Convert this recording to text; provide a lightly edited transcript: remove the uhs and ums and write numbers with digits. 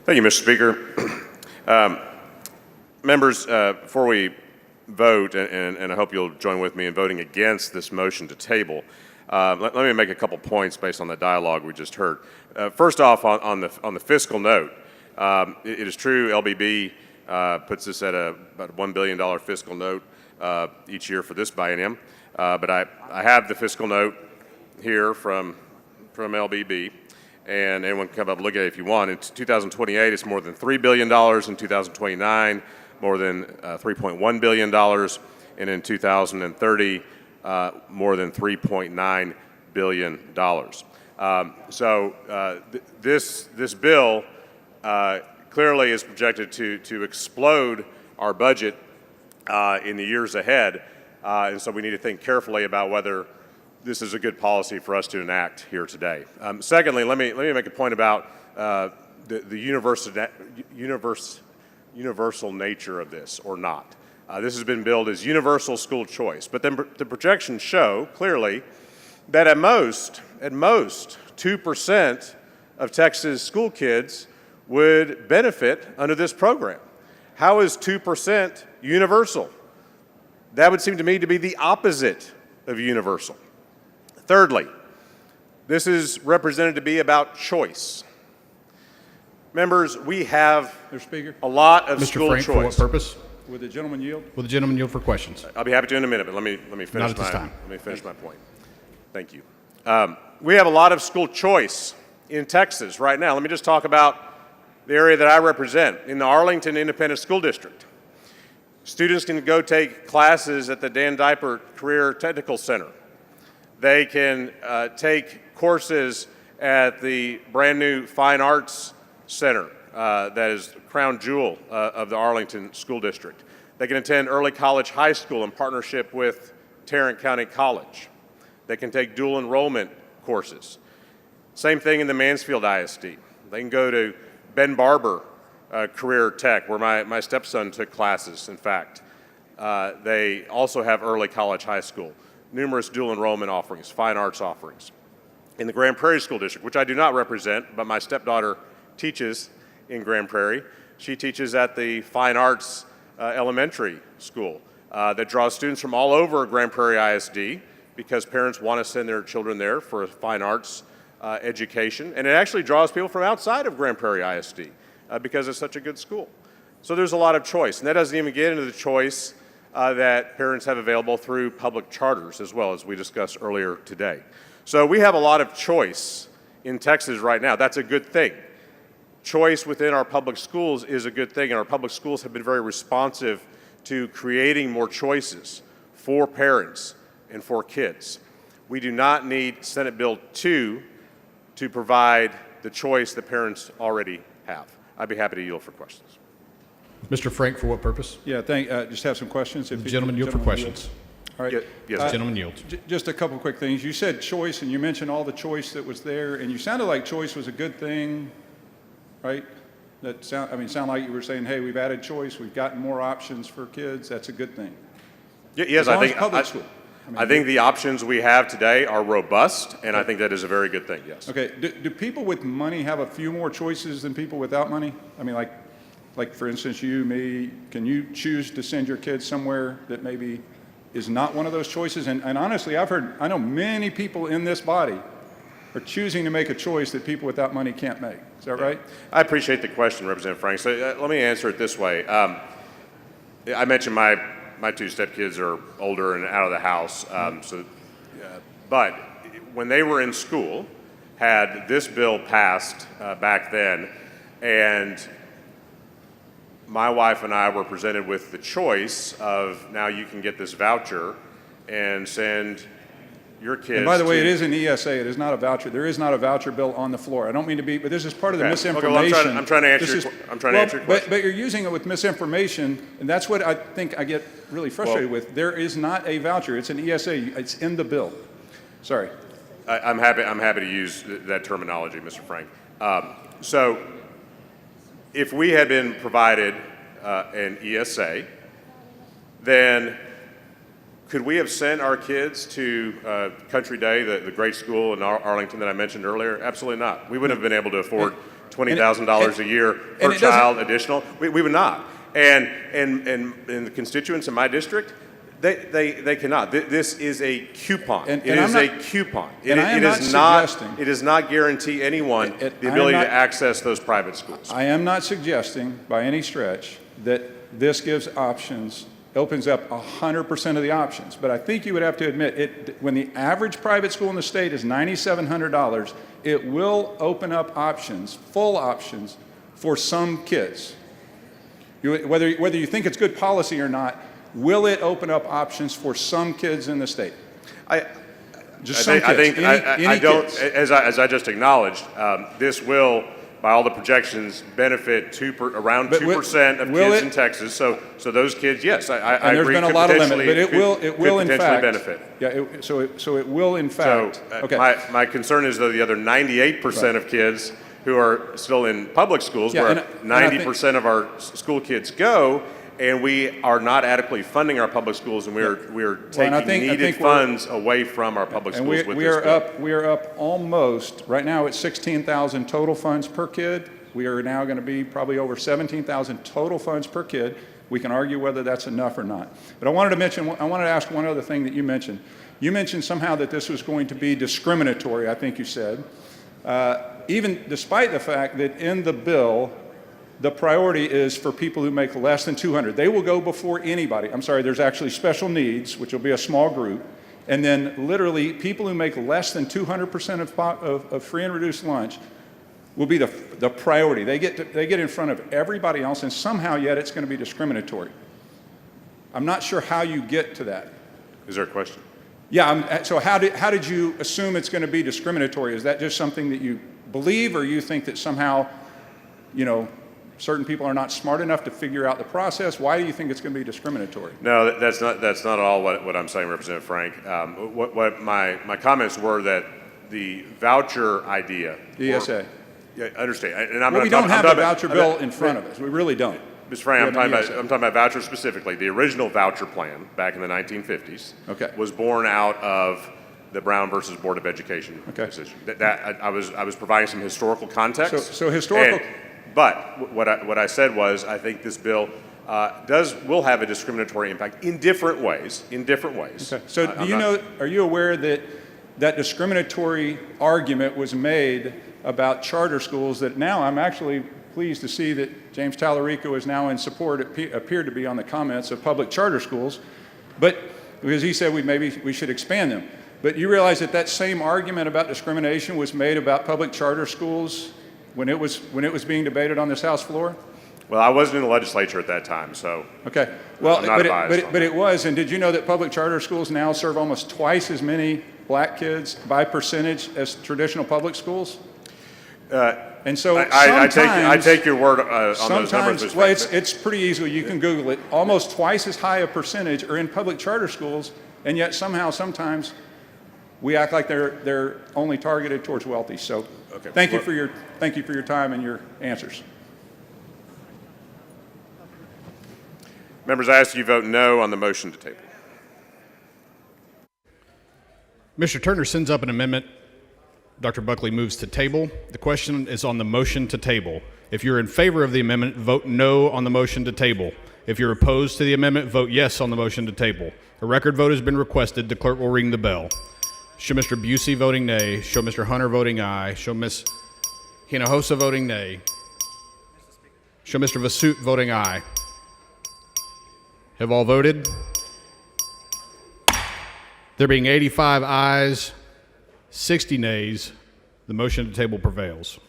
Thank you, Mr. Speaker. Members, before we vote, and I hope you'll join with me in voting against this motion to table, let me make a couple points based on the dialogue we just heard. First off, on the fiscal note, it is true LBB puts this at about a $1 billion fiscal note each year for this biennium, but I have the fiscal note here from LBB, and anyone can come up and look at it if you want. In 2028, it's more than $3 billion. In 2029, more than $3.1 billion, and in 2030, more than $3.9 billion. This bill clearly is projected to explode our budget in the years ahead, and so we need to think carefully about whether this is a good policy for us to enact here today. Secondly, let me make a point about the universal nature of this, or not. This has been billed as universal school choice, but then the projections show clearly that at most 2% of Texas school kids would benefit under this program. How is 2% universal? That would seem to me to be the opposite of universal. Thirdly, this is represented to be about choice. Members, we have a lot of school choice. Mr. Frank, for what purpose? Would the gentleman yield? Will the gentleman yield for questions? I'll be happy to in a minute, but let me finish Not at this time. Let me finish my point. Thank you. We have a lot of school choice in Texas right now. Let me just talk about the area that I represent in the Arlington Independent School District. Students can go take classes at the Dan Diaper Career Technical Center. They can take courses at the brand new Fine Arts Center that is the crown jewel of the Arlington School District. They can attend Early College High School in partnership with Tarrant County College. They can take dual enrollment courses. Same thing in the Mansfield ISD. They can go to Ben Barber Career Tech, where my stepson took classes, in fact. They also have Early College High School. Numerous dual enrollment offerings, fine arts offerings. In the Grand Prairie School District, which I do not represent, but my stepdaughter teaches in Grand Prairie. She teaches at the Fine Arts Elementary School that draws students from all over Grand Prairie ISD because parents want to send their children there for a fine arts education. And it actually draws people from outside of Grand Prairie ISD because it's such a good school. So there's a lot of choice. And that doesn't even get into the choice that parents have available through public charters as well, as we discussed earlier today. So we have a lot of choice in Texas right now. That's a good thing. Choice within our public schools is a good thing, and our public schools have been very responsive to creating more choices for parents and for kids. We do not need Senate Bill 2 to provide the choice that parents already have. I'd be happy to yield for questions. Mr. Frank, for what purpose? Yeah, just have some questions. Will the gentleman yield for questions? All right. Yes, gentleman yield. Just a couple quick things. You said choice, and you mentioned all the choice that was there, and you sounded like choice was a good thing, right? Sound like you were saying, hey, we've added choice, we've gotten more options for kids. That's a good thing. Yes, I think public school. I think the options we have today are robust, and I think that is a very good thing, yes. Okay, do people with money have a few more choices than people without money? I mean, like for instance, you, me, can you choose to send your kids somewhere that maybe is not one of those choices? And honestly, I know many people in this body are choosing to make a choice that people without money can't make. Is that right? I appreciate the question, Representative Frank. So let me answer it this way. I mentioned my two stepkids are older and out of the house, but when they were in school, had this bill passed back then, and my wife and I were presented with the choice of, now you can get this voucher and send your kids. And by the way, it is an ESA. It is not a voucher. There is not a voucher bill on the floor. I don't mean to be, but this is part of the misinformation. Okay, well, I'm trying to answer your question. But you're using it with misinformation, and that's what I think I get really frustrated with. There is not a voucher. It's an ESA. It's in the bill. Sorry. I'm happy to use that terminology, Mr. Frank. So if we had been provided an ESA, then could we have sent our kids to Country Day, the great school in Arlington that I mentioned earlier? Absolutely not. We wouldn't have been able to afford $20,000 a year and per it child additional. We would not. And the constituents in my district, they cannot. This is a coupon. It is a coupon. It does not guarantee anyone the ability to access those private schools. I am not suggesting by any stretch that this gives options, opens up 100% of the options. But I think you would have to admit, when the average private school in the state is $9,700, it will open up options, full options, for some kids. Whether you think it's good policy or not, will it open up options for some kids in the state? Just some kids. Any kids. As I just acknowledged, this will, by all the projections, benefit around 2% of kids in Texas. So those kids, yes, I agree. And there's been a lot of limit, but it will in fact benefit. Yeah. So it will in fact. Okay. My concern is though the other 98% of kids who are still in public schools, where 90% of our school kids go, and we are not adequately funding our public schools, and we are taking needed funds away from our public schools with this bill. We are up almost, right now it's 16,000 total funds per kid. We are now going to be probably over 17,000 total funds per kid. We can argue whether that's enough or not. But I wanted to ask one other thing that you mentioned. You mentioned somehow that this was going to be discriminatory, I think you said. Even despite the fact that in the bill, the priority is for people who make less than 200. They will go before anybody. I'm sorry, there's actually special needs, which will be a small group. And then literally people who make less than 200% of free and reduced lunch will be the priority. They get in front of everybody else, and somehow yet it's going to be discriminatory. I'm not sure how you get to that. Is there a question? Yeah, so how did you assume it's going to be discriminatory? Is that just something that you believe, or you think that somehow, certain people are not smart enough to figure out the process? Why do you think it's going to be discriminatory? No, that's not at all what I'm saying, Representative Frank. What my comments were that the voucher idea. The ESA. Yeah, I understand. We don't have a voucher bill in front of us. We really don't. Mr. Frank, I'm talking about vouchers specifically. The original voucher plan back in the 1950s was born out of the Brown versus Board of Education decision. I was providing some historical context. So historical. But what I said was, I think this bill will have a discriminatory impact in different ways. Okay. So are you aware that discriminatory argument was made about charter schools that now I'm actually pleased to see that James Tallarico is now in support, appeared to be on the comments of public charter schools, but because he said we should expand them. But you realize that same argument about discrimination was made about public charter schools when it was being debated on this House floor? Well, I wasn't in the legislature at that time, so. Okay. Well, but it was. And did you know that public charter schools now serve almost twice as many black kids by percentage as traditional public schools? And so I take your word on those numbers. Well, it's pretty easy. You can Google it. Almost twice as high a percentage are in public charter schools, and yet somehow, sometimes, we act like they're only targeted towards wealthy. So, thank you for your time and your answers. Members, I ask you vote no on the motion to table. Mr. Turner sends up an amendment. Dr. Buckley moves to table. The question is on the motion to table. If you're in favor of the amendment, vote no on the motion to table. If you're opposed to the amendment, vote yes on the motion to table. A record vote has been requested. The clerk will ring the bell. Show Mr. Busey voting nay. Show Mr. Hunter voting aye. Show Ms. Hinojosa voting nay. Show Mr. Vasut voting aye. Have all voted? There being 85 ayes, 60 nays, the motion to table prevails.